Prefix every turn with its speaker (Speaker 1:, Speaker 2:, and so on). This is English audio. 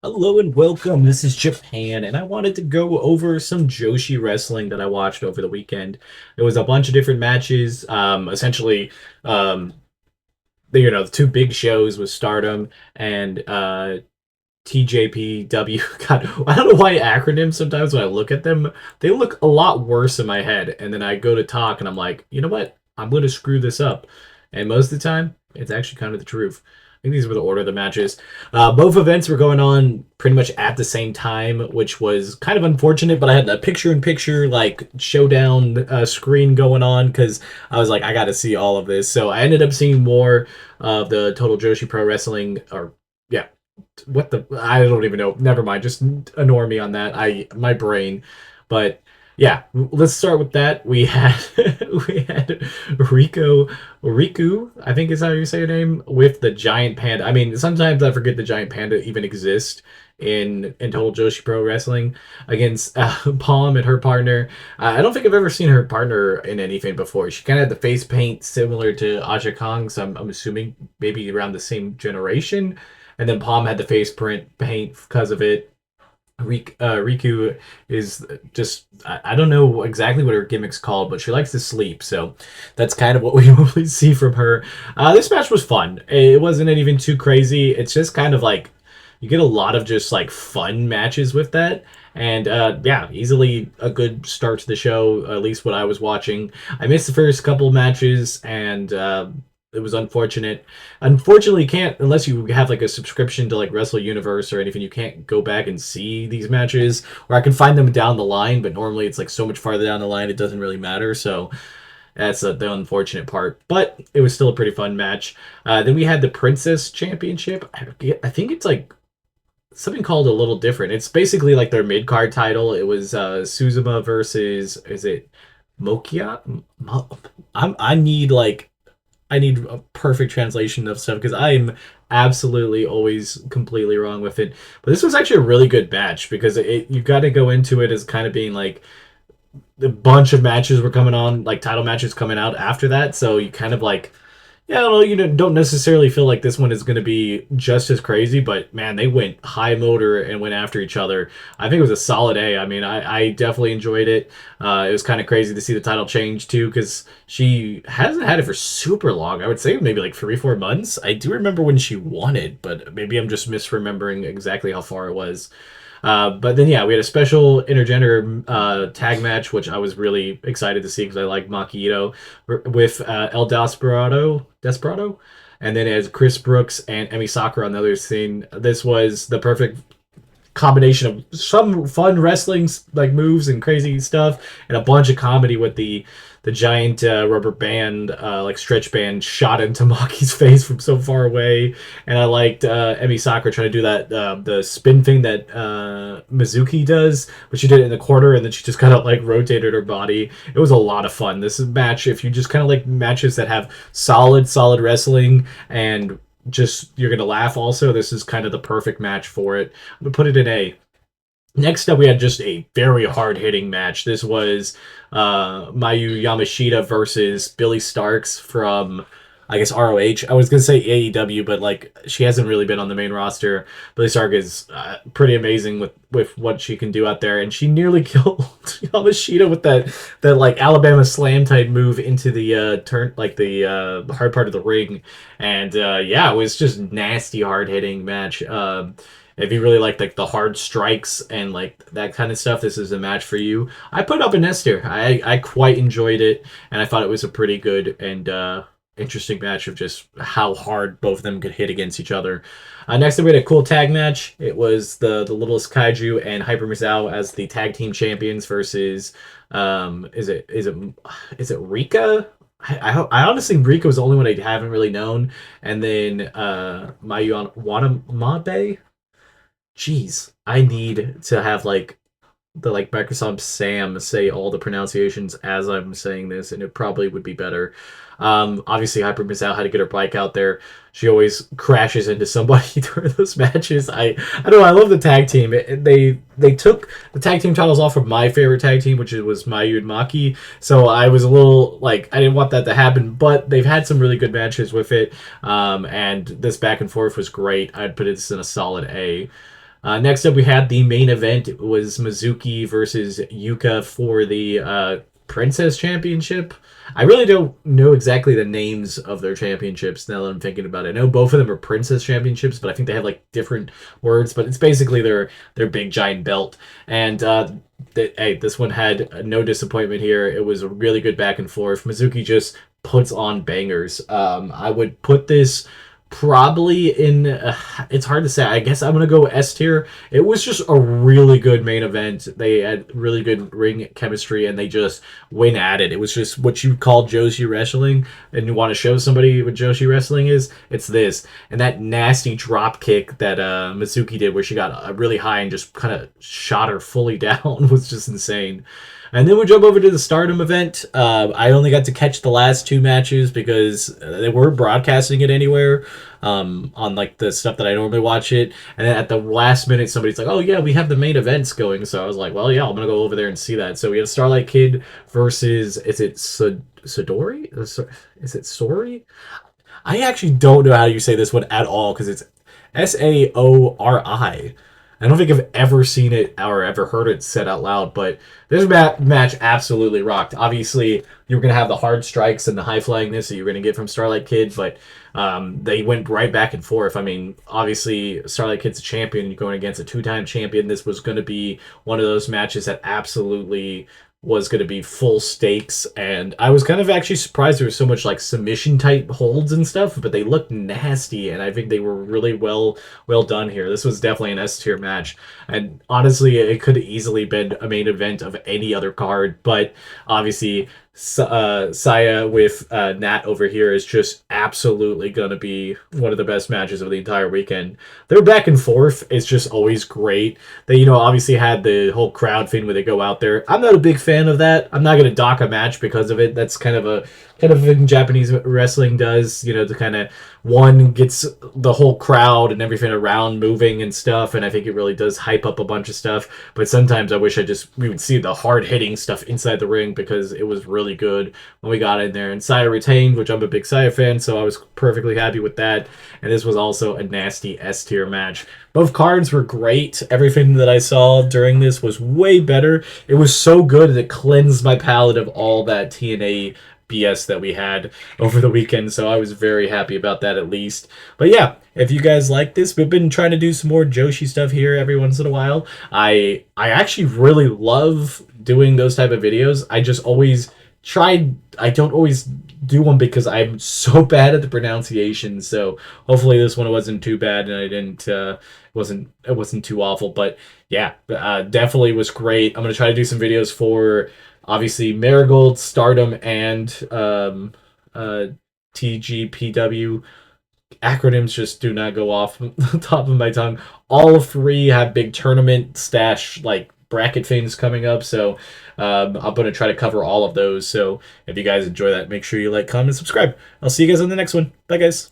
Speaker 1: Hello and welcome. This is Japan, and I wanted to go over some Joshi wrestling that I watched over the weekend. It was a bunch of different matches. Essentially, um, the two big shows was Stardom and TJPW. God, I don't know why acronyms sometimes when I look at them, they look a lot worse in my head. And then I go to talk and I'm like, you know what? I'm going to screw this up. And most of the time, it's actually kind of the truth. I think these were the order of the matches. Both events were going on pretty much at the same time, which was kind of unfortunate. But I had a picture-in-picture like showdown screen going on because I was like, I got to see all of this. So I ended up seeing more of the Total Joshi Pro Wrestling, or yeah, what the I don't even know. Never mind. Just ignore me on that. My brain. But yeah, let's start with that. We had we had Riku, I think is how you say her name, with the giant panda. I mean, sometimes I forget the giant panda even exists in Total Joshi Pro Wrestling against Palm and her partner. I don't think I've ever seen her partner in anything before. She kind of had the face paint similar to Aja Kong, so I'm assuming maybe around the same generation. And then Palm had the face print paint because of it. Riku is just I don't know exactly what her gimmick's called, but she likes to sleep, so that's kind of what we mostly see from her. This match was fun. It wasn't anything too crazy. It's just kind of like you get a lot of just like fun matches with that. And yeah, easily a good start to the show, at least what I was watching. I missed the first couple matches, and it was unfortunate. Unfortunately, you can't unless you have like a subscription to like Wrestle Universe or anything. You can't go back and see these matches, or I can find them down the line. But normally, it's like so much farther down the line, it doesn't really matter. So that's the unfortunate part. But it was still a pretty fun match. Then we had the Princess Championship. I think it's like something called a little different. It's basically like their mid card title. It was Suzuma versus is it Mokia? I need like I need a perfect translation of stuff because I'm absolutely always completely wrong with it. But this was actually a really good match because you got to go into it as kind of being like a bunch of matches were coming on, like title matches coming out after that. So you kind of like yeah, well, you don't necessarily feel like this one is going to be just as crazy, but man, they went high motor and went after each other. I think it was a solid A. I mean, I definitely enjoyed it. It was kind of crazy to see the title change too, because she hasn't had it for super long. I would say maybe like 3, 4 months. I do remember when she won it, but maybe I'm just misremembering exactly how far it was. But then, yeah, we had a special intergender tag match, which I was really excited to see because I like Maki with El Desperado, and then as Chris Brooks and Emi Sakura on the other scene. This was the perfect combination of some fun wrestling like moves and crazy stuff, and a bunch of comedy with the giant rubber band, like stretch band, shot into Maki's face from so far away. And I liked Emi Sakura trying to do that the spin thing that Mizuki does, but she did it in the corner, and then she just kind of like rotated her body. It was a lot of fun. This is match if you just kind of like matches that have solid wrestling and just you're gonna laugh also, this is kind of the perfect match for it. I'm gonna put it in A. Next up, we had just a very hard-hitting match. This was Mayu Yamashita versus Billy Starks from, I guess, ROH. I was going to say AEW, but like she hasn't really been on the main roster. Billy Stark is pretty amazing with what she can do out there, and she nearly killed Yamashita with that like Alabama Slam type move into the turn, like the hard part of the ring. And yeah, it was just nasty, hard-hitting match. If you really like the hard strikes and like that kind of stuff, this is a match for you. I put up an S tier. I quite enjoyed it, and I thought it was a pretty good and interesting match of just how hard both of them could hit against each other. Next, we had a cool tag match. It was the Littlest Kaiju and Hyper Misawa as the tag team champions versus is it Rika? I honestly Rika was the only one I haven't really known, and then Mayu Watanabe. Jeez, I need to have like the like Microsoft Sam say all the pronunciations as I'm saying this, and it probably would be better. Obviously, Hyper Miss Out had to get her bike out there. She always crashes into somebody during those matches. I don't know. I love the tag team. They took the tag team titles off of my favorite tag team, which was Mayu and Maki. So I was a little like I didn't want that to happen, but they've had some really good matches with it. And this back and forth was great. I'd put this in a solid A. Next up, we had the main event. It was Mizuki versus Yuka for the Princess Championship. I really don't know exactly the names of their championships now that I'm thinking about it. I know both of them are Princess Championships, but I think they have like different words. But it's basically their big giant belt. And hey, this one had no disappointment here. It was a really good back and forth. Mizuki just puts on bangers. I would put this probably in it's hard to say. I guess I'm gonna go S tier. It was just a really good main event. They had really good ring chemistry and they just went at it. It was just what you call Joshi wrestling, and you want to show somebody what Joshi wrestling is, it's this. And that nasty drop kick that Mizuki did where she got really high and just kind of shot her fully down was just insane. And then we jump over to the Stardom event. I only got to catch the last two matches because they weren't broadcasting it anywhere on like the stuff that I normally watch it. And then at the last minute, somebody's like, "Oh yeah, we have the main events going." So I was like, "Well, yeah, I'm gonna go over there and see that." So we have Starlight Kid versus is it Sadori? Is it Sori? I actually don't know how you say this one at all because it's Saori. I don't think I've ever seen it or ever heard it said out loud, but this match absolutely rocked. Obviously, you were going to have the hard strikes and the high flyingness that you were going to get from Starlight Kid, but they went right back and forth. I mean, obviously, Starlight Kid's a champion. You're going against a two-time champion. This was going to be one of those matches that absolutely was going to be full stakes, and I was kind of actually surprised there was so much like submission type holds and stuff, but they looked nasty, and I think they were really well done here. This was definitely an S tier match, and honestly, it could have easily been a main event of any other card, but obviously Saya with Nat over here is just absolutely going to be one of the best matches of the entire weekend. Their back and forth is just always great. They, obviously had the whole crowd thing where they go out there. I'm not a big fan of that. I'm not going to dock a match because of it. That's kind of a thing Japanese wrestling does, to kind of one gets the whole crowd and everything around moving and stuff, and I think it really does hype up a bunch of stuff. But sometimes I wish we would see the hard hitting stuff inside the ring because it was really good when we got in there. And Saya retained, which I'm a big Saya fan, so I was perfectly happy with that. And this was also a nasty S tier match. Both cards were great. Everything that I saw during this was way better. It was so good that it cleansed my palate of all that TNA BS that we had over the weekend, so I was very happy about that at least. But yeah, if you guys like this, we've been trying to do some more Joshi stuff here every once in a while. I actually really love doing those type of videos. I just always I don't always do one because I'm so bad at the pronunciation, so hopefully this one wasn't too bad and I didn't it wasn't too awful. But yeah, definitely was great. I'm gonna try to do some videos for obviously Marigold, Stardom, and TGPW. Acronyms just do not go off the top of my tongue. All three have big tournament stash like bracket things coming up, so I'm going to try to cover all of those. So if you guys enjoy that, make sure you like, comment, and subscribe. I'll see you guys on the next one. Bye, guys.